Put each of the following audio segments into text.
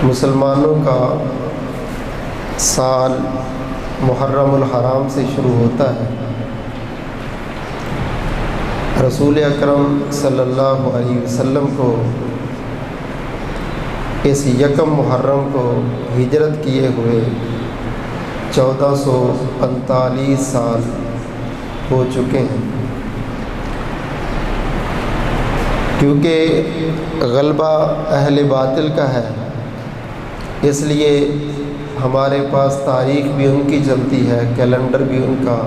مسلمانوں کا سال محرم الحرام سے شروع ہوتا ہے۔ رسول اکرم صلی اللہ علیہ وسلم کو اس یکم محرم کو ہجرت کیے ہوئے 1445 سال ہو چکے ہیں۔ کیونکہ غلبہ اہل باطل کا ہے، اس لیے ہمارے پاس تاریخ بھی ان کی چلتی ہے، کیلنڈر بھی ان کا،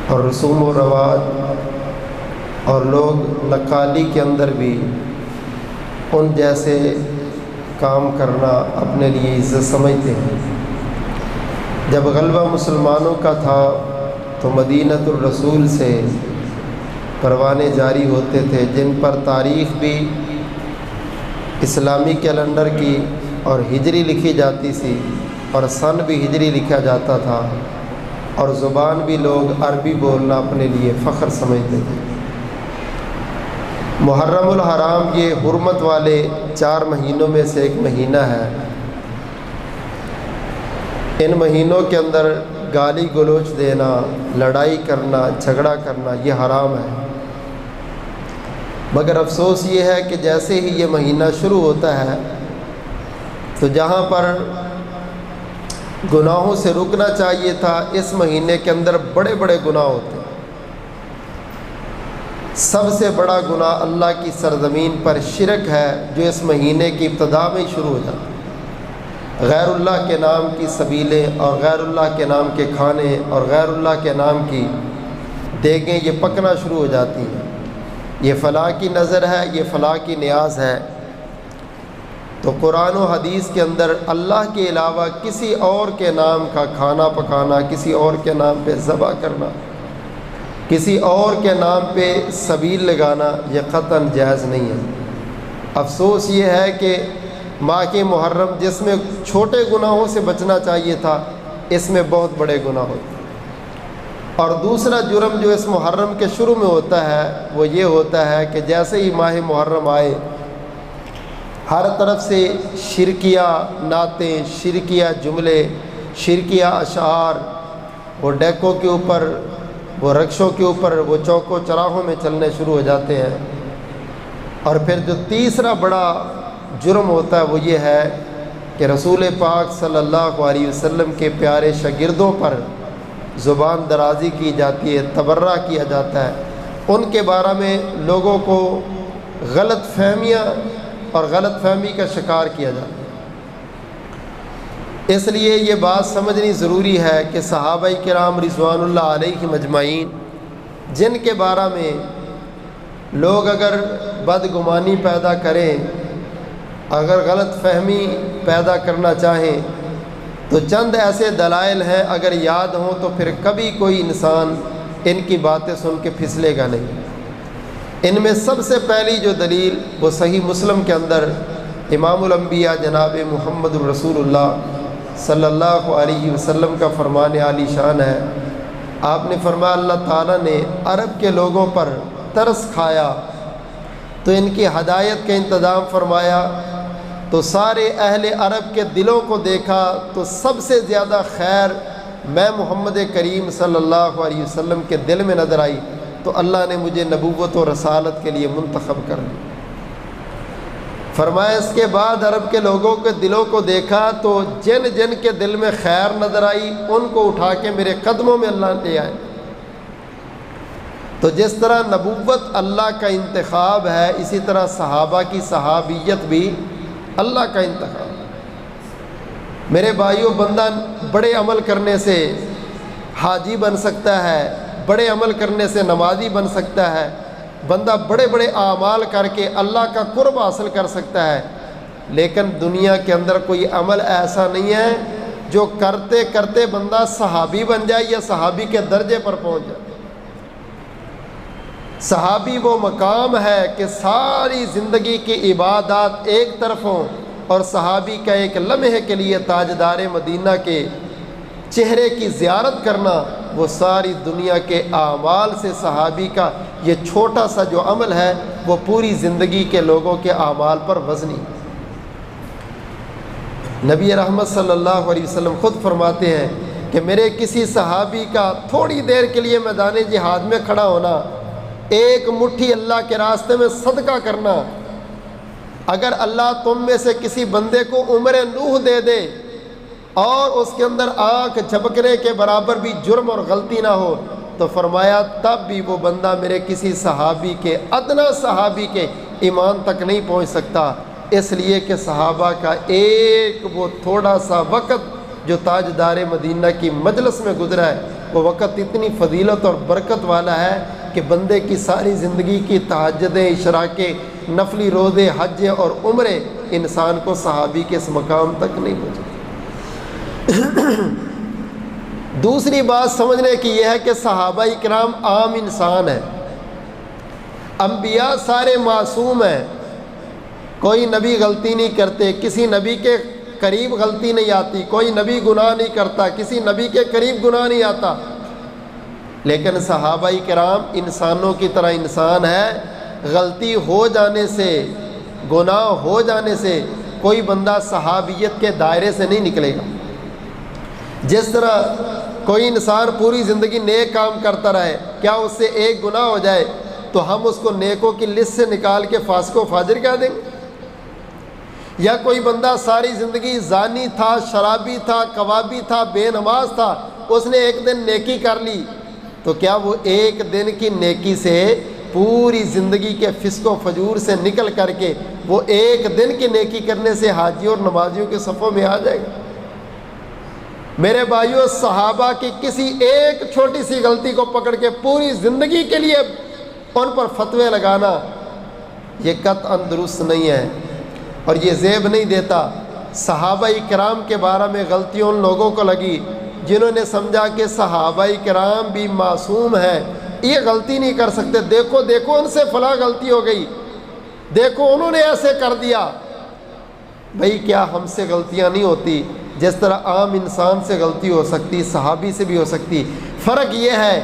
اور رسوم و رواج اور لوگ نقالی کے اندر بھی ان جیسے کام کرنا اپنے لیے عزت سمجھتے ہیں۔ جب غلبہ مسلمانوں کا تھا تو مدینۃ الرسول سے پروانے جاری ہوتے تھے، جن پر تاریخ بھی اسلامی کیلنڈر کی اور ہجری لکھی جاتی تھی، اور سن بھی ہجری لکھا جاتا تھا، اور زبان بھی لوگ عربی بولنا اپنے لیے فخر سمجھتے تھے۔ محرم الحرام یہ حرمت والے 4 مہینوں میں سے ایک مہینہ ہے۔ ان مہینوں کے اندر گالی گلوچ دینا، لڑائی کرنا، جھگڑا کرنا یہ حرام ہے۔ مگر افسوس یہ ہے کہ جیسے ہی یہ مہینہ شروع ہوتا ہے تو جہاں پر گناہوں سے رکنا چاہیے تھا، اس مہینے کے اندر بڑے بڑے گناہ ہوتے ہیں۔ سب سے بڑا گناہ اللہ کی سرزمین پر شرک ہے، جو اس مہینے کی ابتدا میں ہی شروع ہو جاتا ہے۔ غیر اللہ کے نام کی سبیلیں اور غیر اللہ کے نام کے کھانے اور غیر اللہ کے نام کی دیگیں یہ پکنا شروع ہو جاتی ہیں۔ یہ فلاں کی نظر ہے، یہ فلاں کی نیاز ہے۔ تو قرآن و حدیث کے اندر اللہ کے علاوہ کسی اور کے نام کا کھانا پکانا، کسی اور کے نام پہ ذبح کرنا، کسی اور کے نام پہ سبیل لگانا یہ قطعاً جائز نہیں ہے۔ افسوس یہ ہے کہ ماہ محرم جس میں چھوٹے گناہوں سے بچنا چاہیے تھا، اس میں بہت بڑے گناہ ہوتے ہیں۔ اور دوسرا جرم جو اس محرم کے شروع میں ہوتا ہے وہ یہ ہوتا ہے کہ جیسے ہی ماہ محرم آئے، ہر طرف سے شرکیہ نعتیں، شرکیہ جملے، شرکیہ اشعار، وہ ڈیکوں کے اوپر، وہ رکشوں کے اوپر، وہ چوکوں چراہوں میں چلنے شروع ہو جاتے ہیں۔ اور پھر جو تیسرا بڑا جرم ہوتا ہے وہ یہ ہے کہ رسول پاک صلی اللہ علیہ وسلم کے پیارے شاگردوں پر زبان درازی کی جاتی ہے، تبرہ کیا جاتا ہے، ان کے بارے میں لوگوں کو غلط فہمیاں اور غلط فہمی کا شکار کیا جاتا ہے۔ اس لیے یہ بات سمجھنی ضروری ہے کہ صحابہ کرام رضوان اللہ علیہم اجمعین، جن کے بارے میں لوگ اگر بدگمانی پیدا کریں، اگر غلط فہمی پیدا کرنا چاہیں، تو چند ایسے دلائل ہیں، اگر یاد ہوں تو پھر کبھی کوئی انسان ان کی باتیں سن کے پھسلے گا نہیں۔ ان میں سب سے پہلی جو دلیل وہ صحیح مسلم کے اندر امام الانبیاء جناب محمد الرسول اللہ صلی اللہ علیہ وسلم کا فرمان عالی شان ہے۔ آپ نے فرمایا اللہ تعالیٰ نے عرب کے لوگوں پر ترس کھایا تو ان کی ہدایت کا انتظام فرمایا، تو سارے اہل عرب کے دلوں کو دیکھا تو سب سے زیادہ خیر میں محمد کریم صلی اللہ علیہ وسلم کے دل میں نظر آئی، تو اللہ نے مجھے نبوت و رسالت کے لیے منتخب کر لیا۔ فرمایا اس کے بعد عرب کے لوگوں کے دلوں کو دیکھا تو جن جن کے دل میں خیر نظر آئی ان کو اٹھا کے میرے قدموں میں اللہ لے آئے۔ تو جس طرح نبوت اللہ کا انتخاب ہے، اسی طرح صحابہ کی صحابیت بھی اللہ کا انتخاب ہے۔ میرے بھائیوں، بندہ بڑے عمل کرنے سے حاجی بن سکتا ہے، بڑے عمل کرنے سے نمازی بن سکتا ہے، بندہ بڑے بڑے اعمال کر کے اللہ کا قرب حاصل کر سکتا ہے، لیکن دنیا کے اندر کوئی عمل ایسا نہیں ہے جو کرتے کرتے بندہ صحابی بن جائے یا صحابی کے درجے پر پہنچ جائے۔ صحابی وہ مقام ہے کہ ساری زندگی کی عبادات ایک طرف ہوں، اور صحابی کا ایک لمحے کے لیے تاجدار مدینہ کے چہرے کی زیارت کرنا، وہ ساری دنیا کے اعمال سے صحابی کا یہ چھوٹا سا جو عمل ہے وہ پوری زندگی کے لوگوں کے اعمال پر وزنی۔ نبی رحمت صلی اللہ علیہ وسلم خود فرماتے ہیں کہ میرے کسی صحابی کا تھوڑی دیر کے لیے میدان جہاد میں کھڑا ہونا، ایک مٹھی اللہ کے راستے میں صدقہ کرنا، اگر اللہ تم میں سے کسی بندے کو عمر نوح دے دے اور اس کے اندر آنکھ جھپکنے کے برابر بھی جرم اور غلطی نہ ہو، تو فرمایا تب بھی وہ بندہ میرے کسی صحابی کے، ادنا صحابی کے ایمان تک نہیں پہنچ سکتا، اس لیے کہ صحابہ کا ایک وہ تھوڑا سا وقت جو تاجدار مدینہ کی مجلس میں گزرا ہے، وہ وقت اتنی فضیلت اور برکت والا ہے کہ بندے کی ساری زندگی کی تہجدیں، اشراقیں، نفلی روزے، حج اور عمرے انسان کو صحابی کے اس مقام تک نہیں پہنچے۔ دوسری بات سمجھنے کی یہ ہے کہ صحابہ کرام عام انسان ہیں، انبیاء سارے معصوم ہیں، کوئی نبی غلطی نہیں کرتے، کسی نبی کے قریب غلطی نہیں آتی، کوئی نبی گناہ نہیں کرتا، کسی نبی کے قریب گناہ نہیں آتا، لیکن صحابہ کرام انسانوں کی طرح انسان ہے، غلطی ہو جانے سے، گناہ ہو جانے سے کوئی بندہ صحابیت کے دائرے سے نہیں نکلے گا۔ جس طرح کوئی انسان پوری زندگی نیک کام کرتا رہے، کیا اس سے ایک گناہ ہو جائے تو ہم اس کو نیکوں کی لسٹ سے نکال کے فاسق و فاجر کہہ دیں گے؟ یا کوئی بندہ ساری زندگی زانی تھا، شرابی تھا، کبابی تھا، بے نماز تھا، اس نے ایک دن نیکی کر لی، تو کیا وہ ایک دن کی نیکی سے پوری زندگی کے فسق و فجور سے نکل کر کے وہ ایک دن کی نیکی کرنے سے حاجیوں اور نمازیوں کے صفوں میں آ جائے گا؟ میرے بھائیوں، صحابہ کی کسی ایک چھوٹی سی غلطی کو پکڑ کے پوری زندگی کے لیے ان پر فتوے لگانا یہ قطعاً درست نہیں ہے، اور یہ زیب نہیں دیتا۔ صحابہ کرام کے بارے میں غلطیوں ان لوگوں کو لگی جنہوں نے سمجھا کہ صحابہ کرام بھی معصوم ہیں، یہ غلطی نہیں کر سکتے، دیکھو دیکھو ان سے فلاں غلطی ہو گئی، دیکھو انہوں نے ایسے کر دیا۔ بھئی کیا ہم سے غلطیاں نہیں ہوتی؟ جس طرح عام انسان سے غلطی ہو سکتی، صحابی سے بھی ہو سکتی۔ فرق یہ ہے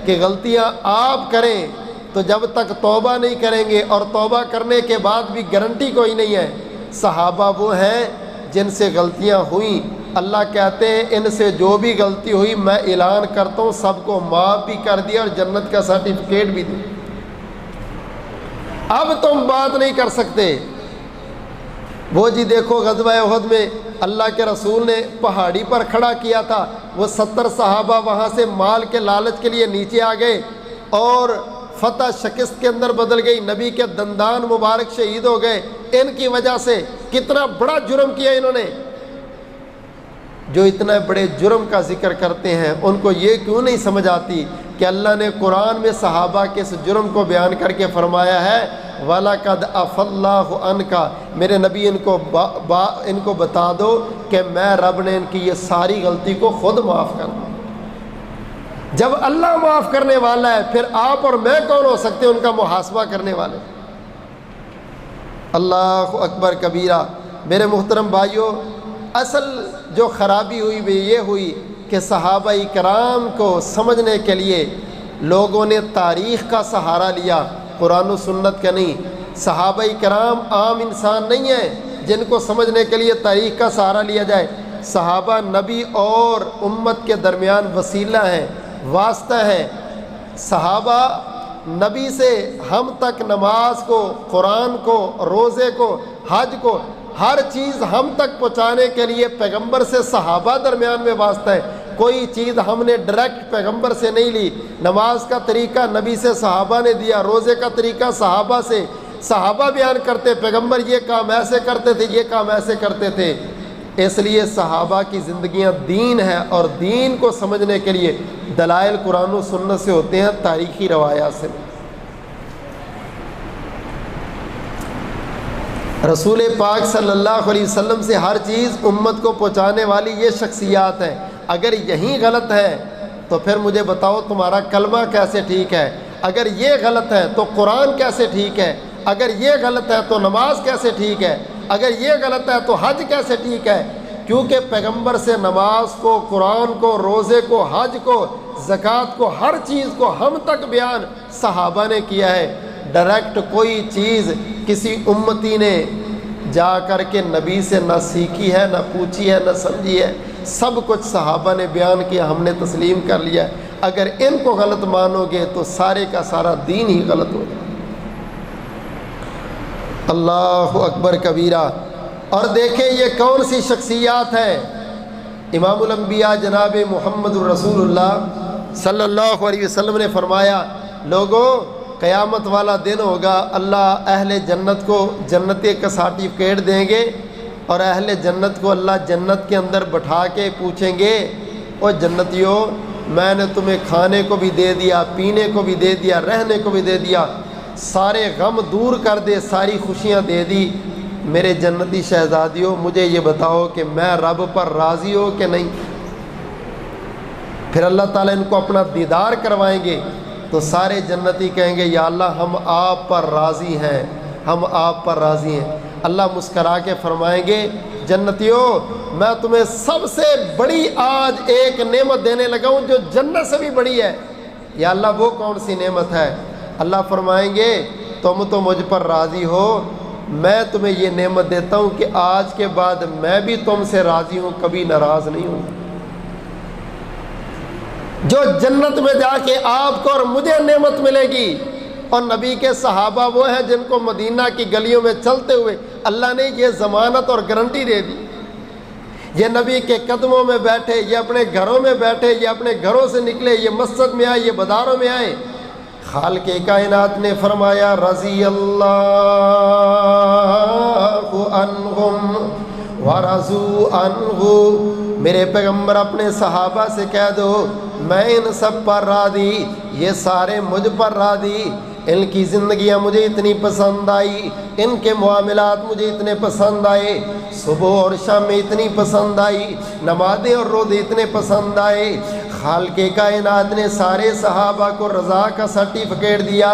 کہ غلطیاں آپ کریں تو جب تک توبہ نہیں کریں گے، اور توبہ کرنے کے بعد بھی گارنٹی کوئی نہیں ہے۔ صحابہ وہ ہیں جن سے غلطیاں ہوئیں، اللہ کہتے ہیں ان سے جو بھی غلطی ہوئی میں اعلان کرتا ہوں سب کو معاف بھی کر دیا اور جنت کا سرٹیفکیٹ بھی دیا۔ اب تم بات نہیں کر سکتے۔ وہ جی دیکھو غزوہ احد میں اللہ کے رسول نے پہاڑی پر کھڑا کیا تھا، وہ 70 صحابہ وہاں سے مال کے لالچ کے لیے نیچے آ گئے اور فتح شکست کے اندر بدل گئی، نبی کے دندان مبارک شہید ہو گئے ان کی وجہ سے۔ کتنا بڑا جرم کیا انہوں نے۔ جو اتنا بڑے جرم کا ذکر کرتے ہیں ان کو یہ کیوں نہیں سمجھ آتی کہ اللہ نے قرآن میں صحابہ کے اس جرم کو بیان کر کے فرمایا ہے وَلَقَدْ عَفَا اللَّهُ عَنْكَ، میرے نبی ان کو بتا دو کہ میں رب نے ان کی یہ ساری غلطی کو خود معاف کر دوں۔ جب اللہ معاف کرنے والا ہے پھر آپ اور میں کون ہو سکتے ہیں ان کا محاسبہ کرنے والے؟ اللہ اکبر کبیرہ۔ میرے محترم بھائیوں، اصل جو خرابی ہوئی وہ یہ ہوئی کہ صحابہ کرام کو سمجھنے کے لیے لوگوں نے تاریخ کا سہارا لیا، قرآن و سنت کا نہیں۔ صحابہ کرام عام انسان نہیں ہیں جن کو سمجھنے کے لیے تاریخ کا سہارا لیا جائے۔ صحابہ نبی اور امت کے درمیان وسیلہ ہیں، واسطہ ہیں۔ صحابہ نبی سے ہم تک نماز کو، قرآن کو، روزے کو، حج کو، ہر چیز ہم تک پہنچانے کے لیے پیغمبر سے صحابہ درمیان میں واسطہ ہے۔ کوئی چیز ہم نے ڈائریکٹ پیغمبر سے نہیں لی۔ نماز کا طریقہ نبی سے صحابہ نے دیا، روزے کا طریقہ صحابہ سے، صحابہ بیان کرتے پیغمبر یہ کام ایسے کرتے تھے، یہ کام ایسے کرتے تھے۔ اس لیے صحابہ کی زندگیاں دین ہے، اور دین کو سمجھنے کے لیے دلائل قرآن و سنت سے ہوتے ہیں، تاریخی روایات سے۔ رسول پاک صلی اللہ علیہ وسلم سے ہر چیز امت کو پہنچانے والی یہ شخصیات ہیں۔ اگر یہی غلط ہے تو پھر مجھے بتاؤ تمہارا کلمہ کیسے ٹھیک ہے؟ اگر یہ غلط ہے تو قرآن کیسے ٹھیک ہے؟ اگر یہ غلط ہے تو نماز کیسے ٹھیک ہے؟ اگر یہ غلط ہے تو حج کیسے ٹھیک ہے؟ کیونکہ پیغمبر سے نماز کو، قرآن کو، روزے کو، حج کو، زکوٰۃ کو، ہر چیز کو ہم تک بیان صحابہ نے کیا ہے۔ ڈائریکٹ کوئی چیز کسی امتی نے جا کر کے نبی سے نہ سیکھی ہے، نہ پوچھی ہے، نہ سمجھی ہے، سب کچھ صحابہ نے بیان کیا، ہم نے تسلیم کر لیا ہے۔ اگر ان کو غلط مانو گے تو سارے کا سارا دین ہی غلط ہو جائے۔ اللہ اکبر کبیرہ۔ اور دیکھیں یہ کون سی شخصیات ہے؟ امام الانبیاء جناب محمد الرسول اللہ صلی اللہ علیہ وسلم نے فرمایا، لوگوں قیامت والا دن ہوگا، اللہ اہل جنت کو جنتی کا سرٹیفکیٹ دیں گے، اور اہل جنت کو اللہ جنت کے اندر بٹھا کے پوچھیں گے، او جنتیوں میں نے تمہیں کھانے کو بھی دے دیا، پینے کو بھی دے دیا، رہنے کو بھی دے دیا، سارے غم دور کر دے، ساری خوشیاں دے دی، میرے جنتی شہزادیوں مجھے یہ بتاؤ کہ میں رب پر راضی ہو کہ نہیں؟ پھر اللہ تعالیٰ ان کو اپنا دیدار کروائیں گے تو سارے جنتی کہیں گے یا اللہ ہم آپ پر راضی ہیں، ہم آپ پر راضی ہیں۔ اللہ مسکرا کے فرمائیں گے جنتیوں میں تمہیں سب سے بڑی آج ایک نعمت دینے لگا ہوں جو جنت سے بھی بڑی ہے، یا اللہ وہ کون سی نعمت ہے؟ اللہ فرمائیں گے تم تو مجھ پر راضی ہو، میں تمہیں یہ نعمت دیتا ہوں کہ آج کے بعد میں بھی تم سے راضی ہوں، کبھی ناراض نہیں ہوں۔ جو جنت میں جا کے آپ کو اور مجھے نعمت ملے گی، اور نبی کے صحابہ وہ ہیں جن کو مدینہ کی گلیوں میں چلتے ہوئے اللہ نے یہ ضمانت اور گارنٹی دے دی، یہ نبی کے قدموں میں بیٹھے، یہ اپنے گھروں میں بیٹھے، یہ اپنے گھروں سے نکلے، یہ مسجد میں آئے، یہ بازاروں میں آئے، خالق کائنات نے فرمایا رضی اللہ عنہم ورضوا عنہ، میرے پیغمبر اپنے صحابہ سے کہہ دو میں ان سب پر راضی، یہ سارے مجھ پر راضی، ان کی زندگیاں مجھے اتنی پسند آئی، ان کے معاملات مجھے اتنے پسند آئے، صبح اور شام میں اتنی پسند آئی، نمازیں اور روزے اتنے پسند آئے۔ خالق کائنات نے سارے صحابہ کو رضا کا سرٹیفکیٹ دیا،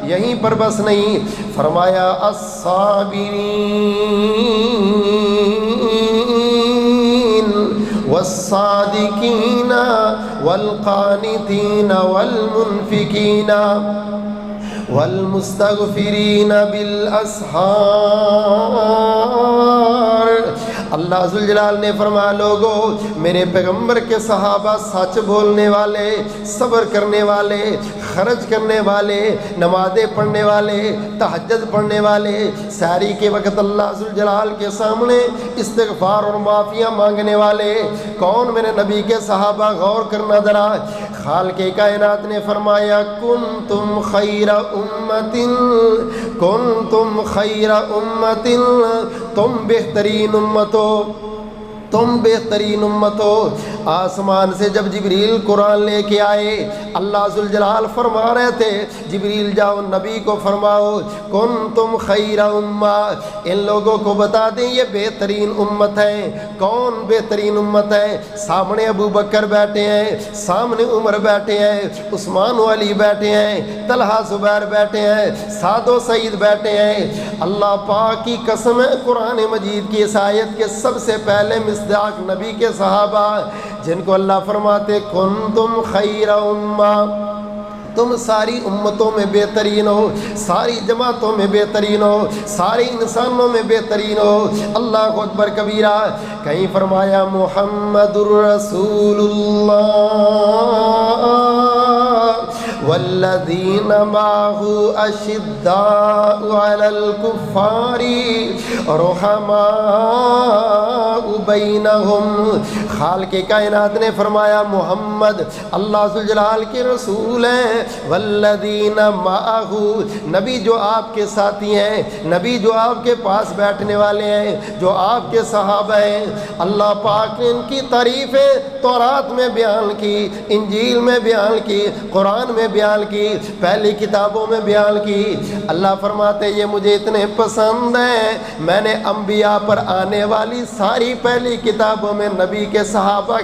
یہیں پر بس نہیں، فرمایا الصابرین والصادقین والقانتین والمنفقین والمستغفرین بالاسحار۔ اللہ ذوالجلال نے فرمایا لوگوں میرے پیغمبر کے صحابہ سچ بولنے والے، صبر کرنے والے، خرچ کرنے والے، نمازیں پڑھنے والے، تہجد پڑھنے والے، سحری کے وقت اللہ ذوالجلال کے سامنے استغفار اور معافیاں مانگنے والے، کون میرے نبی کے صحابہ؟ غور کرنا ذرا، خالق کائنات نے فرمایا کنتم خیر امت، کنتم خیر امت، تم بہترین امت ہو، تم بہترین امت ہو۔ آسمان سے جب جبریل قرآن لے کے آئے اللہ ذوالجلال فرما رہے تھے جبریل جاؤ نبی کو فرماؤ کنتم خیر امہ، ان لوگوں کو بتا دیں یہ بہترین امت ہے۔ کون بہترین امت ہے؟ سامنے ابو بکر بیٹھے ہیں، سامنے عمر بیٹھے ہیں، عثمان و علی بیٹھے ہیں، طلحہ زبیر بیٹھے ہیں، سعد و سعید بیٹھے ہیں۔ اللہ پاک کی قسم ہے قرآن مجید کی اس آیت کے سب سے پہلے مصداق نبی کے صحابہ جن کو اللہ فرماتے کنتم خیر امہ، تم ساری امتوں میں بہترین ہو، ساری جماعتوں میں بہترین ہو، سارے انسانوں میں بہترین ہو۔ اللہ اکبر کبیرہ۔ کہیں فرمایا محمد الرسول اللہ والذین معہ اشداء علی الکفار رحماء بینہم۔ خالق کائنات نے فرمایا محمد اللہ ذوالجلال کے رسول ہیں، والذین معہ نبی جو آپ کے ساتھی ہیں، نبی جو آپ کے پاس بیٹھنے والے ہیں، جو آپ کے صحابہ ہیں۔ اللہ پاک نے ان کی تعریفیں تورات میں بیان کی، انجیل میں بیان کی، قرآن میں بیان کی، پہلی کتابوں میں بیان کی۔ اللہ فرماتے یہ مجھے اتنے پسند ہیں، میں نے انبیاء پر آنے والی ساری پہلی کتابوں میں نبی کے صحابہ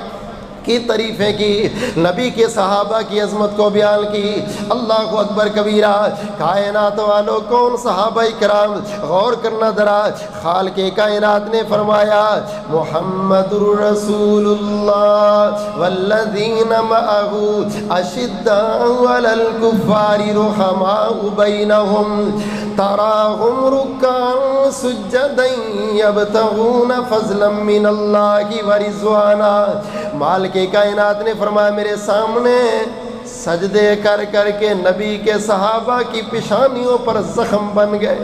کی تعریفیں کی، نبی کے صحابہ کی عظمت کو بیان کی۔ اللہ اکبر کبیرہ۔ کائنات والوں کون صحابہ کرام، غور کرنا ذرا۔ خالق کائنات نے فرمایا محمد رسول اللہ والذین معہ اشداء علی الکفار رحماء بینہم تراہم رکعا سجدا یبتغون فضلا من اللہ ورضوانا۔ مالک کائنات نے فرمایا میرے سامنے سجدے کر کر کے نبی کے صحابہ کی پیشانیوں پر زخم بن گئے۔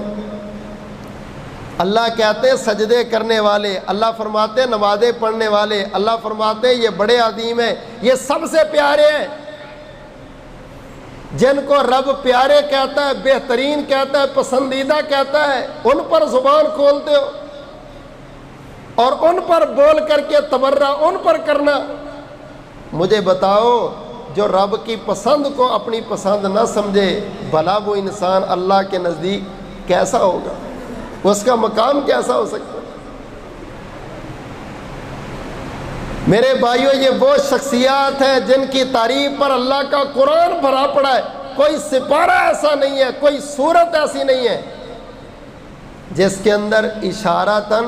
اللہ کہتے ہیں سجدے کرنے والے، اللہ فرماتے ہیں نمازیں پڑھنے والے، اللہ فرماتے ہیں یہ بڑے عظیم ہیں، یہ سب سے پیارے ہیں۔ جن کو رب پیارے کہتا ہے، بہترین کہتا ہے، پسندیدہ کہتا ہے، ان پر زبان کھولتے ہو اور ان پر بول کر کے تبرہ ان پر کرنا۔ مجھے بتاؤ جو رب کی پسند کو اپنی پسند نہ سمجھے، بھلا وہ انسان اللہ کے نزدیک کیسا ہوگا، اس کا مقام کیسا ہو سکتا ہے؟ میرے بھائیو یہ وہ شخصیات ہیں جن کی تعریف پر اللہ کا قرآن بھرا پڑا ہے۔ کوئی سپارہ ایسا نہیں ہے، کوئی صورت ایسی نہیں ہے جس کے اندر اشارتاً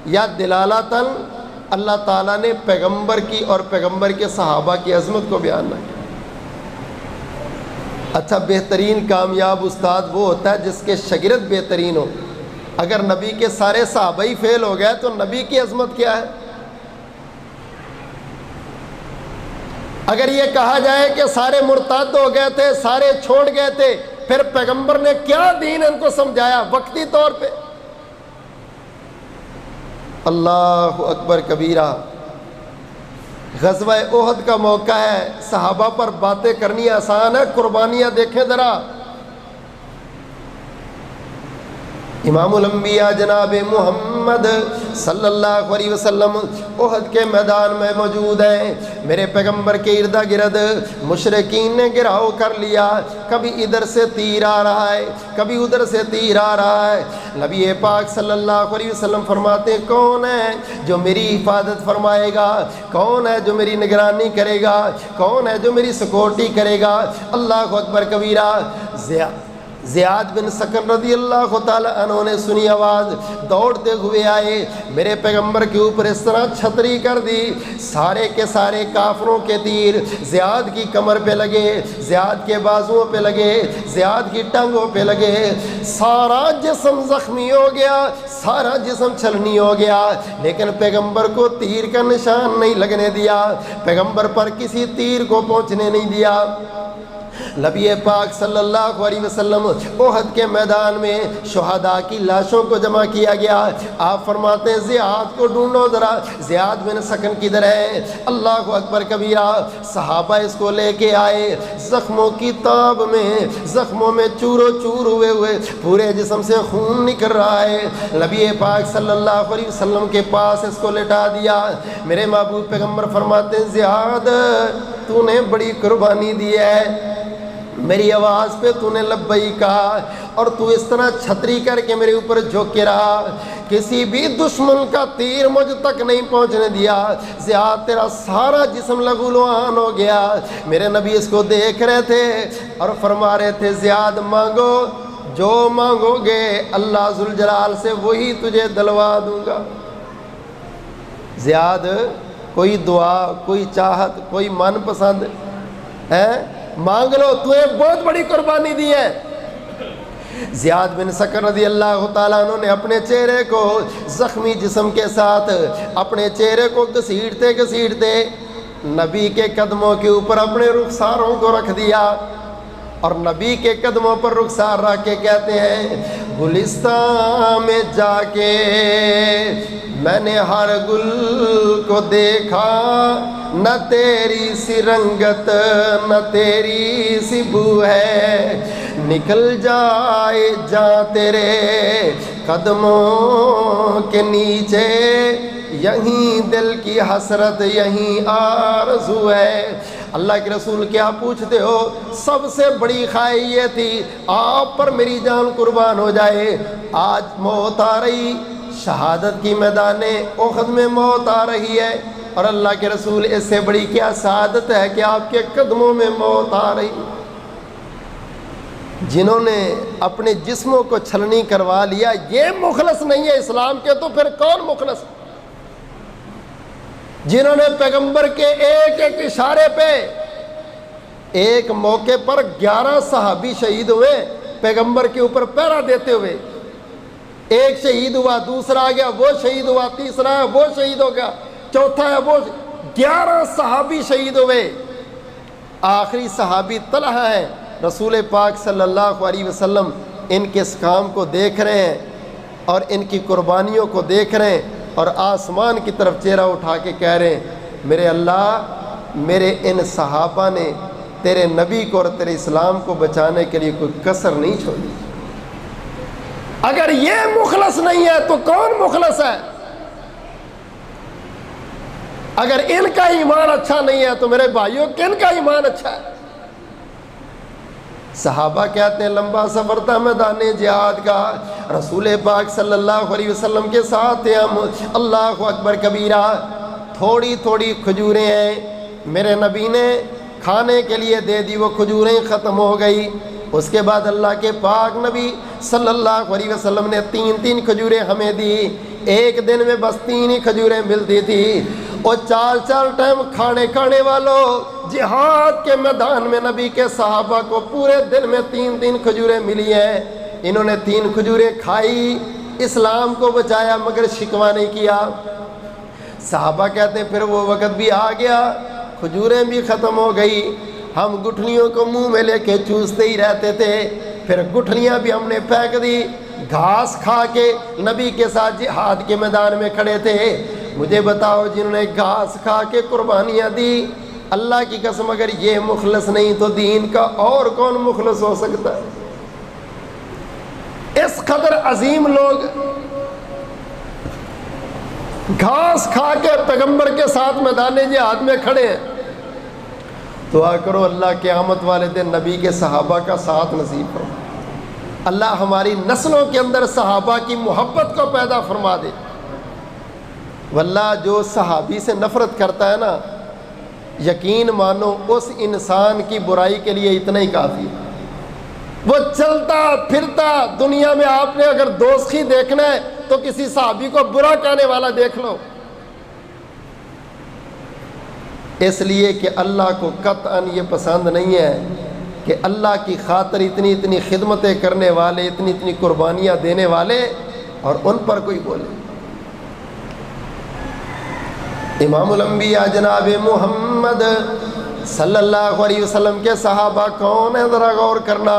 یا دلالتاً اللہ تعالیٰ نے پیغمبر کی اور پیغمبر کے صحابہ کی عظمت کو بیان نہ کیا۔ اچھا بہترین کامیاب استاد وہ ہوتا ہے جس کے شاگرد بہترین ہو۔ اگر نبی کے سارے صحابہ ہی فیل ہو گئے تو نبی کی عظمت کیا ہے؟ اگر یہ کہا جائے کہ سارے مرتد ہو گئے تھے، سارے چھوڑ گئے تھے، پھر پیغمبر نے کیا دین ان کو سمجھایا وقتی طور پہ؟ اللہ اکبر کبیرہ۔ غزوہ احد کا موقع ہے، صحابہ پر باتیں کرنی آسان ہے، قربانیاں دیکھیں ذرا۔ امام الانبیاء جناب محمد صلی اللہ علیہ وسلم احد کے میدان میں موجود ہیں۔ میرے پیغمبر کے ارد گرد مشرکین نے گھیراؤ کر لیا، کبھی ادھر سے تیر آ رہا ہے، کبھی ادھر سے تیر آ رہا ہے۔ نبی پاک صلی اللہ علیہ وسلم فرماتے ہیں کون ہے جو میری حفاظت فرمائے گا، کون ہے جو میری نگرانی کرے گا، کون ہے جو میری سکیورٹی کرے گا؟ اللہ اکبر کبیرہ۔ زیاد بن سکن رضی اللہ تعالیٰ عنہ نے سنی آواز، دوڑتے ہوئے آئے، میرے پیغمبر کے اوپر اس طرح چھتری کر دی، سارے کے سارے کافروں کے تیر زیاد کی کمر پہ لگے، زیاد کے بازوؤں پہ لگے، زیاد کی ٹانگوں پہ لگے، سارا جسم زخمی ہو گیا، سارا جسم چھلنی ہو گیا، لیکن پیغمبر کو تیر کا نشان نہیں لگنے دیا، پیغمبر پر کسی تیر کو پہنچنے نہیں دیا۔ نبی پاک صلی اللہ علیہ وسلم احد کے میدان میں شہداء کی لاشوں کو جمع کیا گیا۔ آپ فرماتے ہیں زیاد کو ڈھونڈو ذرا، زیاد بن سکن کدھر ہے؟ اللہ اکبر کبیرہ۔ صحابہ اس کو لے کے آئے، زخموں کی تاب میں، زخموں میں چورو چور ہوئے پورے جسم سے خون نکل رہا ہے۔ نبی پاک صلی اللہ علیہ وسلم کے پاس اس کو لٹا دیا۔ میرے محبوب پیغمبر فرماتے ہیں زیاد تو نے بڑی قربانی دی ہے، میری آواز پہ تو نے لبئی کہا، اور تو اس طرح چھتری کر کے میرے اوپر جھوکے رہا، کسی بھی دشمن کا تیر مجھ تک نہیں پہنچنے دیا۔ زیاد تیرا سارا جسم لہو لہان ہو گیا۔ میرے نبی اس کو دیکھ رہے تھے اور فرما رہے تھے زیاد مانگو، جو مانگو گے اللہ ذوالجلال سے وہی تجھے دلوا دوں گا۔ زیاد کوئی دعا، کوئی چاہت، کوئی من پسند ہے مانگ لو، تو ایک بہت بڑی قربانی دی ہے۔ زیاد بن سکن رضی اللہ تعالیٰ عنہ نے اپنے چہرے کو زخمی جسم کے ساتھ اپنے چہرے کو گھسیٹتے گھسیٹتے نبی کے قدموں کے اوپر اپنے رخساروں کو رکھ دیا، اور نبی کے قدموں پر رخسار رکھ کے کہتے ہیں گلستان میں جا کے میں نے ہر گل کو دیکھا، نہ تیری سی رنگت نہ تیری سی بو ہے، نکل جائے جہاں تیرے قدموں کے نیچے، یہیں دل کی حسرت یہیں آرزو ہے۔ اللہ کے رسول کیا پوچھتے ہو؟ سب سے بڑی خواہش یہ تھی آپ پر میری جان قربان ہو جائے۔ آج موت آ رہی، شہادت کی میدان احد میں موت آ رہی ہے، اور اللہ کے رسول اس سے بڑی کیا سعادت ہے کہ آپ کے قدموں میں موت آ رہی۔ جنہوں نے اپنے جسموں کو چھلنی کروا لیا، یہ مخلص نہیں ہے اسلام کے، تو پھر کون مخلص؟ جنہوں نے پیغمبر کے ایک ایک اشارے پہ، ایک موقع پر 11 صحابی شہید ہوئے پیغمبر کے اوپر پہرا دیتے ہوئے، ایک شہید ہوا، دوسرا آ گیا، وہ شہید ہوا، تیسرا ہے وہ شہید ہو گیا، چوتھا ہے وہ، 11 صحابی شہید ہوئے۔ آخری صحابی طلحہ ہیں، رسول پاک صلی اللہ علیہ وسلم ان کے اس کام کو دیکھ رہے ہیں اور ان کی قربانیوں کو دیکھ رہے ہیں، اور آسمان کی طرف چہرہ اٹھا کے کہہ رہے ہیں، میرے اللہ، میرے ان صحابہ نے تیرے نبی کو اور تیرے اسلام کو بچانے کے لیے کوئی کسر نہیں چھوڑی۔ اگر یہ مخلص نہیں ہے تو کون مخلص ہے؟ اگر ان کا ایمان اچھا نہیں ہے تو میرے بھائیوں کن کا ایمان اچھا ہے؟ صحابہ کہتے ہیں لمبا سفر تھا میدان جہاد کا، رسول پاک صلی اللہ علیہ وسلم کے ساتھ تھے ہم، اللہ اکبر کبیرہ، تھوڑی تھوڑی کھجوریں ہیں، میرے نبی نے کھانے کے لیے دے دی، وہ کھجوریں ختم ہو گئی۔ اس کے بعد اللہ کے پاک نبی صلی اللہ علیہ وسلم نے 3 کھجوریں ہمیں دی، ایک دن میں بس 3 ہی کھجوریں ملتی تھی، اور 4 ٹائم کھانے والوں، جہاد کے میدان میں نبی کے صحابہ کو پورے دن میں 3 کھجوریں ملی ہیں۔ انہوں نے 3 کھجوریں کھائی، اسلام کو بچایا، مگر شکوہ نہیں کیا۔ صحابہ کہتے ہیں پھر وہ وقت بھی آ گیا، کھجوریں بھی ختم ہو گئی، ہم گٹھلیوں کو منہ میں لے کے چوستے ہی رہتے تھے، پھر گٹھلیاں بھی ہم نے پھینک دی، گھاس کھا کے نبی کے ساتھ جہاد کے میدان میں کھڑے تھے۔ مجھے بتاؤ، جنہوں نے گھاس کھا کے قربانیاں دی، اللہ کی قسم اگر یہ مخلص نہیں تو دین کا اور کون مخلص ہو سکتا ہے؟ اس قدر عظیم لوگ گھاس کھا کے پیغمبر کے ساتھ میدان جہاد میں کھڑے ہیں۔ دعا کرو اللہ قیامت والے دن نبی کے صحابہ کا ساتھ نصیب فرما، اللہ ہماری نسلوں کے اندر صحابہ کی محبت کو پیدا فرما دے۔ واللہ جو صحابی سے نفرت کرتا ہے نا، یقین مانو اس انسان کی برائی کے لیے اتنا ہی کافی ہے۔ وہ چلتا پھرتا دنیا میں، آپ نے اگر دوزخی دیکھنا ہے تو کسی صحابی کو برا کہنے والا دیکھ لو، اس لیے کہ اللہ کو قطعاً یہ پسند نہیں ہے کہ اللہ کی خاطر اتنی خدمتیں کرنے والے، اتنی قربانیاں دینے والے، اور ان پر کوئی بولے۔ امام الانبیاء جناب محمد صلی اللہ علیہ وسلم کے صحابہ کون ہیں؟ ذرا غور کرنا،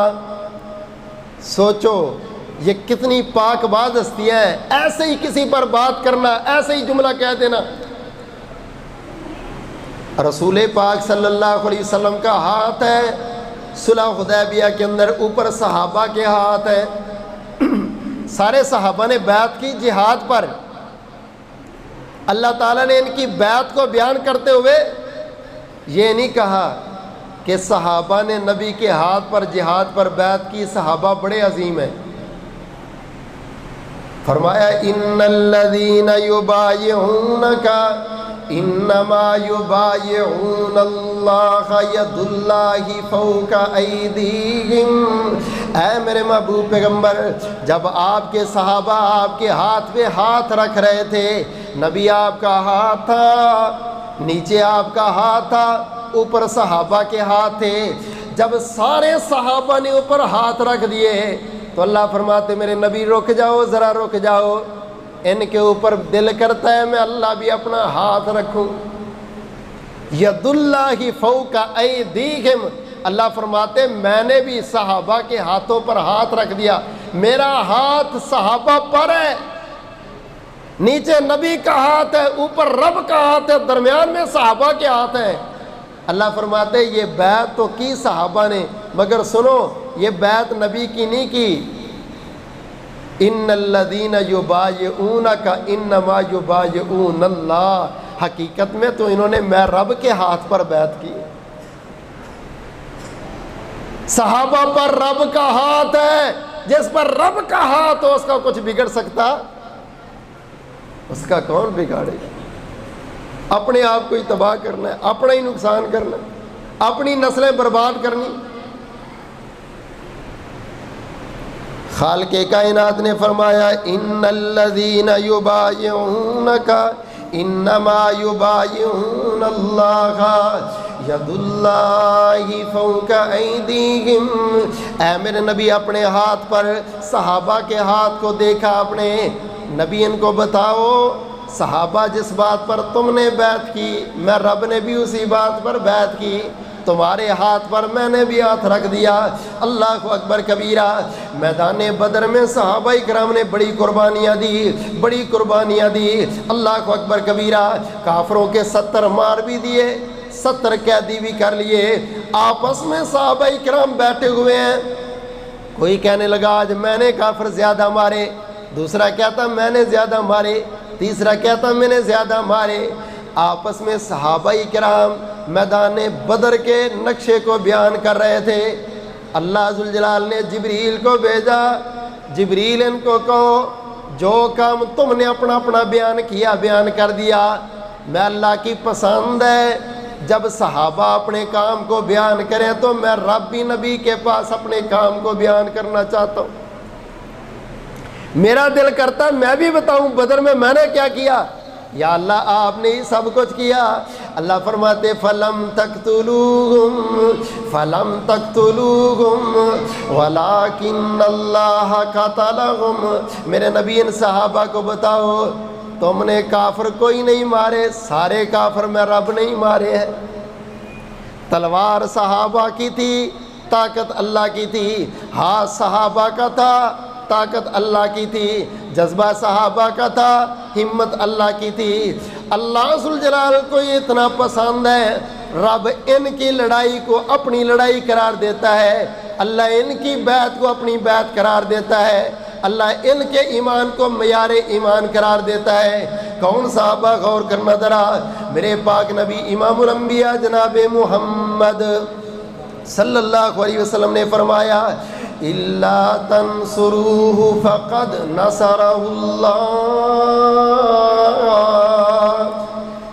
سوچو یہ کتنی پاک باز ہستیاں ہیں۔ ایسے ہی کسی پر بات کرنا، ایسے ہی جملہ کہہ دینا۔ رسول پاک صلی اللہ علیہ وسلم کا ہاتھ ہے صلح حدیبیہ کے اندر، اوپر صحابہ کے ہاتھ ہے، سارے صحابہ نے بیعت کی جہاد پر۔ اللہ تعالیٰ نے ان کی بیعت کو بیان کرتے ہوئے یہ نہیں کہا کہ صحابہ نے نبی کے ہاتھ پر جہاد پر بیعت کی، صحابہ بڑے عظیم ہیں۔ فرمایا ان الذین یبایعونک انما یبایعون اللہ ید اللہ فوق ایدیہم۔ اے میرے محبوب پیغمبر، جب آپ کے صحابہ آپ کے ہاتھ پہ ہاتھ رکھ رہے تھے، نبی آپ کا ہاتھ تھا، نیچے آپ کا ہاتھ تھا، اوپر صحابہ کے ہاتھ تھے۔ جب سارے صحابہ نے اوپر ہاتھ رکھ دیے تو اللہ فرماتے میرے نبی رک جاؤ، ذرا رک جاؤ، ان کے اوپر دل کرتا ہے میں اللہ بھی اپنا ہاتھ رکھوں۔ ید اللہ فوق ایدیہم، اللہ فرماتے میں نے بھی صحابہ کے ہاتھوں پر ہاتھ رکھ دیا، میرا ہاتھ صحابہ پر ہے، نیچے نبی کا ہاتھ ہے، اوپر رب کا ہاتھ ہے، درمیان میں صحابہ کے ہاتھ ہیں۔ اللہ فرماتے یہ بیعت تو کی صحابہ نے، مگر سنو یہ بیعت نبی کی نہیں کی۔ ان الذین یبایعونک انما یبایعون اللہ، حقیقت میں تو انہوں نے میں رب کے ہاتھ پر بیعت کی۔ صحابہ پر رب کا ہاتھ ہے، جس پر رب کا ہاتھ ہو اس کا کچھ بگڑ سکتا؟ اس کا کون بگاڑے گا؟ اپنے آپ کو ہی تباہ کرنا ہے، اپنا ہی نقصان کرنا ہے، اپنی نسلیں برباد کرنی۔ خالق کائنات نے فرمایا ان الذین یبایعونک انما یبایعون اللہ ید اللہ فوق ایدیہم۔ اے میرے نبی اپنے ہاتھ پر صحابہ کے ہاتھ کو دیکھا اپنے نبی، ان کو بتاؤ صحابہ جس بات پر تم نے بیعت کی میں رب نے بھی اسی بات پر بیعت کی، تمہارے ہاتھ پر میں نے بھی ہاتھ رکھ دیا۔ اللہ اکبر کبیرہ۔ میدان بدر میں صحابہ کرام نے بڑی قربانیاں دی، بڑی قربانیاں دی۔ اللہ اکبر کبیرہ۔ کافروں کے 70 مار بھی دیے، 70 قیدی بھی کر لیے۔ آپس میں صحابہ کرام بیٹھے ہوئے ہیں، کوئی کہنے لگا آج میں نے کافر زیادہ مارے، دوسرا کہتا میں نے زیادہ مارے، تیسرا کہتا میں نے زیادہ مارے۔ آپس میں صحابہ کرام میدان بدر کے نقشے کو بیان کر رہے تھے۔ اللہ ذوالجلال نے جبریل کو بھیجا، جبریل ان کو کہو جو کام تم نے اپنا اپنا بیان کیا بیان کر دیا، میں اللہ کی پسند ہے جب صحابہ اپنے کام کو بیان کریں تو میں رب بھی نبی کے پاس اپنے کام کو بیان کرنا چاہتا ہوں۔ میرا دل کرتا ہے میں بھی بتاؤں بدر میں نے کیا کیا۔ یا اللہ آپ نے ہی سب کچھ کیا۔ اللہ فرماتے فلم تقتلوہم ولکن اللہ قتلہم۔ میرے نبی ان صحابہ کو بتاؤ تم نے کافر کوئی نہیں مارے، سارے کافر میں رب نہیں مارے ہیں۔ تلوار صحابہ کی تھی، طاقت اللہ کی تھی، ہاتھ صحابہ کا تھا، طاقت اللہ کی تھی، جذبہ صحابہ کا تھا، ہمت اللہ کی تھی۔ اللہ ذوالجلال کو یہ اتنا پسند ہے، رب ان کی لڑائی کو اپنی لڑائی قرار دیتا ہے، اللہ ان کی بیعت کو اپنی بیعت قرار دیتا ہے، اللہ ان کے ایمان کو معیار ایمان قرار دیتا ہے۔ کون صحابہ؟ غور کرنا ذرا۔ میرے پاک نبی امام الانبیاء جناب محمد صلی اللہ علیہ وسلم نے فرمایا اِلَّا تَنْصُرُوهُ فَقَدْ نَصَرَهُ اللَّهُ۔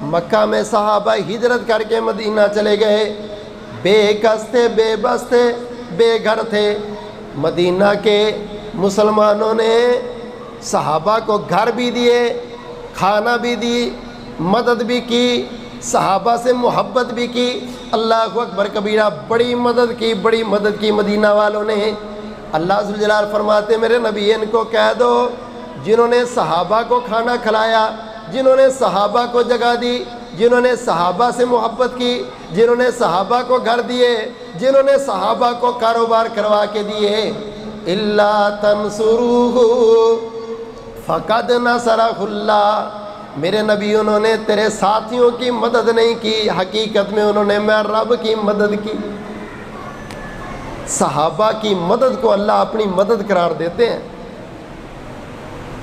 مکہ میں صحابہ ہجرت کر کے مدینہ چلے گئے، بے کس تھے، بے بس تھے، بے گھر تھے۔ مدینہ کے مسلمانوں نے صحابہ کو گھر بھی دیے، کھانا بھی دی، مدد بھی کی، صحابہ سے محبت بھی کی۔ اللہ اکبر کبیرہ، بڑی مدد کی، بڑی مدد کی مدینہ والوں نے۔ اللہ ذوالجلال فرماتے میرے نبی ان کو کہہ دو جنہوں نے صحابہ کو کھانا کھلایا، جنہوں نے صحابہ کو جگہ دی، جنہوں نے صحابہ سے محبت کی، جنہوں نے صحابہ کو گھر دیے، جنہوں نے صحابہ کو کاروبار کروا کے دیے، الا تنصروہ فقد نصرہ اللہ۔ میرے نبی انہوں نے تیرے ساتھیوں کی مدد نہیں کی، حقیقت میں انہوں نے میں رب کی مدد کی۔ صحابہ کی مدد کو اللہ اپنی مدد قرار دیتے ہیں۔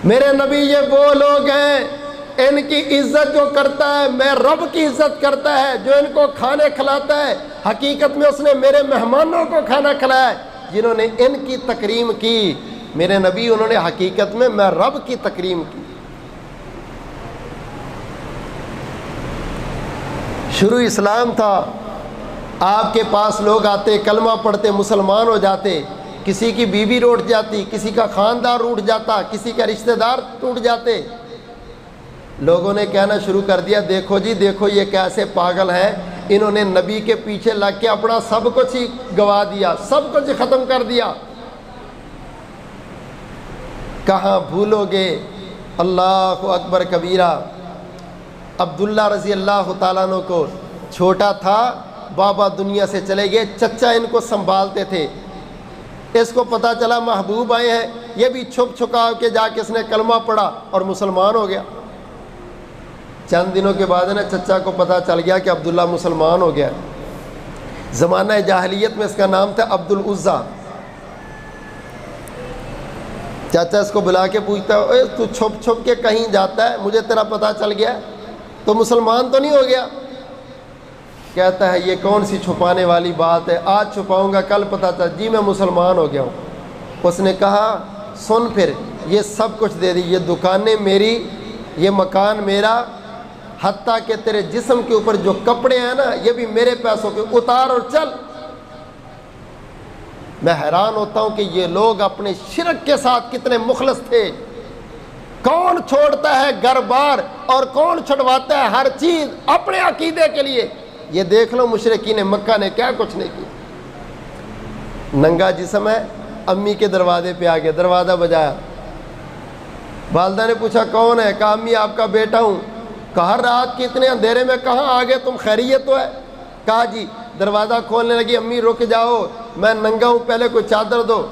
میرے نبی یہ وہ لوگ ہیں ان کی عزت جو کرتا ہے میں رب کی عزت کرتا ہے، جو ان کو کھانے کھلاتا ہے حقیقت میں اس نے میرے مہمانوں کو کھانا کھلایا ہے۔ جنہوں نے ان کی تکریم کی میرے نبی انہوں نے حقیقت میں رب کی تکریم کی۔ شروع اسلام تھا، آپ کے پاس لوگ آتے، کلمہ پڑھتے، مسلمان ہو جاتے، کسی کی بیوی روٹ جاتی، کسی کا خاندان روٹ جاتا، کسی کا رشتہ دار ٹوٹ جاتے۔ لوگوں نے کہنا شروع کر دیا دیکھو جی دیکھو یہ کیسے پاگل ہیں، انہوں نے نبی کے پیچھے لگ کے اپنا سب کچھ ہی گوا دیا، سب کچھ ختم کر دیا۔ کہاں بھولو گے اللہ اکبر کبیرہ۔ عبداللہ رضی اللہ تعالیٰ عنہ کو چھوٹا تھا، بابا دنیا سے چلے گئے، چچا ان کو سنبھالتے تھے۔ اس کو پتہ چلا محبوب آئے ہیں، یہ بھی چھپ چھپا کے جا کے اس نے کلمہ پڑھا اور مسلمان ہو گیا۔ چند دنوں کے بعد چچا کو پتہ چل گیا کہ عبداللہ مسلمان ہو گیا۔ زمانہ جاہلیت میں اس کا نام تھا عبد العزیٰ۔ چاچا اس کو بلا کے پوچھتا ہے اے تو چھپ چھپ کے کہیں جاتا ہے، مجھے تیرا پتہ چل گیا تو مسلمان تو نہیں ہو گیا؟ کہتا ہے یہ کون سی چھپانے والی بات ہے، آج چھپاؤں گا کل پتہ چل جی میں مسلمان ہو گیا ہوں۔ اس نے کہا سن پھر یہ سب کچھ دے دی، یہ دکانیں میری، یہ مکان میرا، حتیٰ کہ تیرے جسم کے اوپر جو کپڑے ہیں نا یہ بھی میرے پیسوں کے، اتار اور چل۔ میں حیران ہوتا ہوں کہ یہ لوگ اپنے شرک کے ساتھ کتنے مخلص تھے۔ کون چھوڑتا ہے گھر بار اور کون چھڑواتا ہے ہر چیز اپنے عقیدے کے لیے؟ یہ دیکھ لو مشرکین مکہ نے کیا کچھ نہیں کیا۔ ننگا جسم ہے، امی کے دروازے پہ آ گیا، دروازہ بجایا، والدہ نے پوچھا کون ہے؟ کہا امی آپ کا بیٹا ہوں۔ کہا رات کے اتنے اندھیرے میں کہاں آ گئے تم، خیریت تو ہے؟ کہا جی۔ دروازہ کھولنے لگی، امی رک جاؤ میں ننگا ہوں، پہلے کوئی چادر دو۔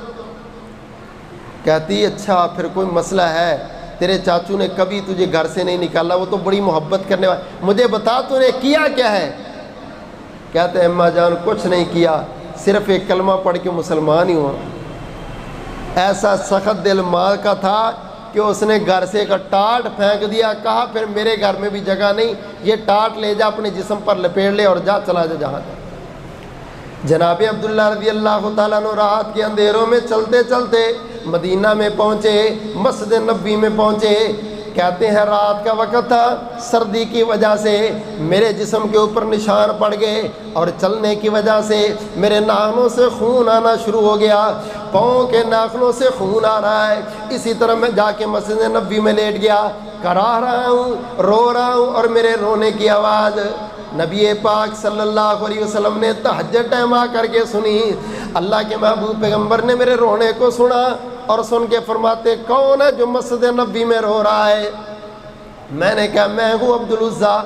کہتی اچھا پھر کوئی مسئلہ ہے، تیرے چاچو نے کبھی تجھے گھر سے نہیں نکالا، وہ تو بڑی محبت کرنے والا، مجھے بتا تو نے کیا کیا ہے؟ کہتے ہیں اماں جان کچھ نہیں کیا، صرف ایک کلمہ پڑھ کے مسلمان ہی ہوا۔ ایسا سخت دل ماں کا تھا کہ اس نے گھر سے ایک ٹاٹ پھینک دیا، کہا پھر میرے گھر میں بھی جگہ نہیں، یہ ٹاٹ لے جا اپنے جسم پر لپیٹ لے اور جا چلا جا جہاں جا۔ جناب عبداللہ رضی اللہ تعالیٰ عنہ رات کے اندھیروں میں چلتے چلتے مدینہ میں پہنچے، مسجد نبوی میں پہنچے۔ کہتے ہیں رات کا وقت تھا، سردی کی وجہ سے میرے جسم کے اوپر نشان پڑ گئے اور چلنے کی وجہ سے میرے ناخنوں سے خون آنا شروع ہو گیا، پاؤں کے ناخنوں سے خون آ رہا ہے۔ اسی طرح میں جا کے مسجد نبوی میں لیٹ گیا، کرا رہا ہوں، رو رہا ہوں، اور میرے رونے کی آواز نبی پاک صلی اللہ علیہ وسلم نے تہجد ٹائم آ کر کے سنی۔ اللہ کے محبوب پیغمبر نے میرے رونے کو سنا اور سن کے فرماتے کون ہے جو مسجد نبوی میں رو رہا ہے؟ میں نے کہا میں ہوں عبدالعزیٰ۔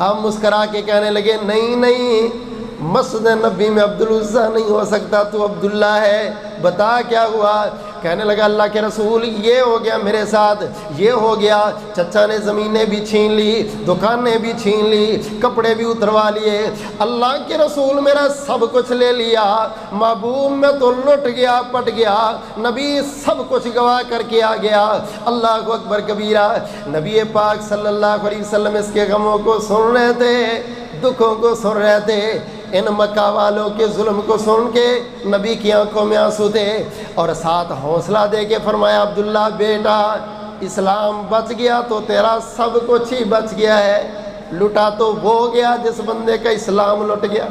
آپ مسکرا کے کہنے لگے نہیں نہیں، مسجد نبوی میں عبدالعزیٰ نہیں ہو سکتا، تو عبداللہ ہے، بتا کیا ہوا؟ کہنے لگا اللہ کے رسول یہ ہو گیا میرے ساتھ، یہ ہو گیا، چچا نے زمینیں بھی چھین لی، دکانیں بھی چھین لی، کپڑے بھی اتروا لیے، اللہ کے رسول میرا سب کچھ لے لیا، محبوب میں تو لٹ گیا پٹ گیا، نبی سب کچھ گواہ کر کے آ گیا۔ اللہ اکبر کبیرہ۔ نبی پاک صلی اللہ علیہ وسلم اس کے غموں کو سن رہے تھے، دکھوں کو سن رہے تھے، ان مکہ والوں کے ظلم کو سن کے نبی کی آنکھوں میں آنسو تھے، اور ساتھ حوصلہ دے کے فرمایا عبداللہ بیٹا اسلام بچ گیا تو تیرا سب کچھ ہی بچ گیا ہے، لٹا تو وہ گیا جس بندے کا اسلام لٹ گیا۔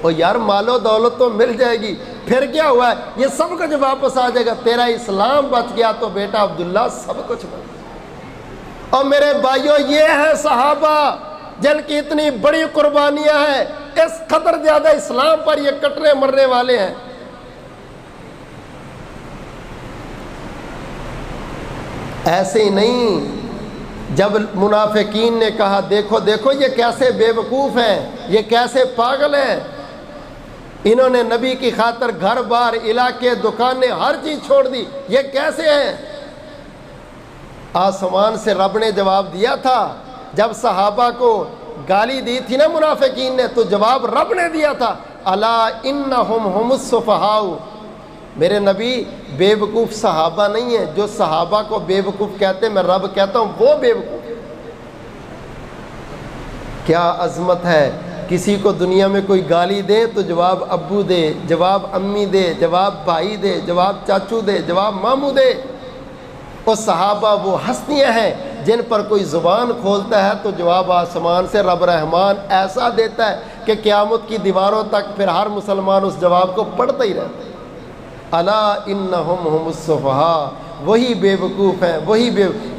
اور یار مال و دولت تو مل جائے گی، پھر کیا ہوا ہے، یہ سب کچھ واپس آ جائے گا، تیرا اسلام بچ گیا تو بیٹا عبداللہ سب کچھ بچ گیا۔ اور میرے بھائیوں یہ ہے صحابہ جن کی اتنی بڑی قربانیاں ہیں، اس قدر زیادہ اسلام پر یہ کٹنے مرنے والے ہیں۔ ایسے ہی نہیں، جب منافقین نے کہا دیکھو دیکھو یہ کیسے بے وقوف ہیں، یہ کیسے پاگل ہیں، انہوں نے نبی کی خاطر گھر بار علاقے دکانیں ہر چیز چھوڑ دی، یہ کیسے ہیں؟ آسمان سے رب نے جواب دیا تھا، جب صحابہ کو گالی دی تھی نا منافقین نے، تو جواب رب نے دیا تھا الا انہم ہم السفہاء۔ میرے نبی بے وقوف صحابہ نہیں ہیں، جو صحابہ کو بے وقوف کہتے میں رب کہتا ہوں وہ بے وقوف۔ کیا عظمت ہے، کسی کو دنیا میں کوئی گالی دے تو جواب ابو دے، جواب امی دے، جواب بھائی دے، جواب چاچو دے، جواب ماموں دے۔ اور صحابہ وہ ہستیاں ہیں جن پر کوئی زبان کھولتا ہے تو جواب آسمان سے رب رحمان ایسا دیتا ہے کہ قیامت کی دیواروں تک پھر ہر مسلمان اس جواب کو پڑھتا ہی رہتا ہے۔ الا انہم ہم السفہاء، وہی بے وقوف ہیں، وہی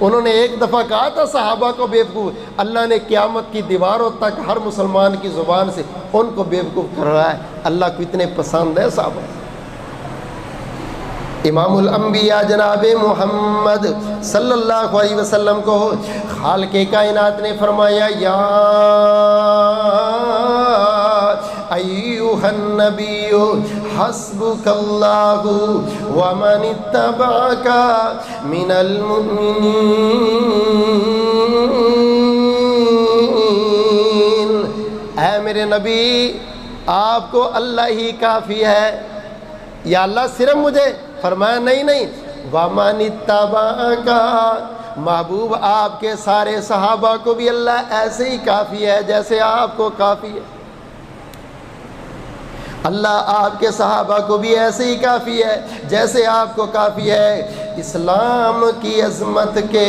انہوں نے ایک دفعہ کہا تھا صحابہ کو بے وقوف، اللہ نے قیامت کی دیواروں تک ہر مسلمان کی زبان سے ان کو بے وقوف کر رہا ہے۔ اللہ کو اتنے پسند ہے صحابہ۔ امام الانبیاء جناب محمد صلی اللہ علیہ وسلم کو خالق کائنات نے فرمایا یا ایھا النبی حسبک اللہ ومن اتبعک من المؤمنین، اے میرے نبی آپ کو اللہ ہی کافی ہے۔ یا اللہ صرف مجھے؟ فرمایا نہیں نہیں، وَمَنِ اتَّبَعَكَ، محبوب آپ کے سارے صحابہ کو بھی اللہ ایسے ہی کافی ہے جیسے آپ کو کافی ہے۔ اللہ آپ کے صحابہ کو بھی ایسے ہی کافی ہے جیسے آپ کو کافی ہے۔ اسلام کی عظمت کے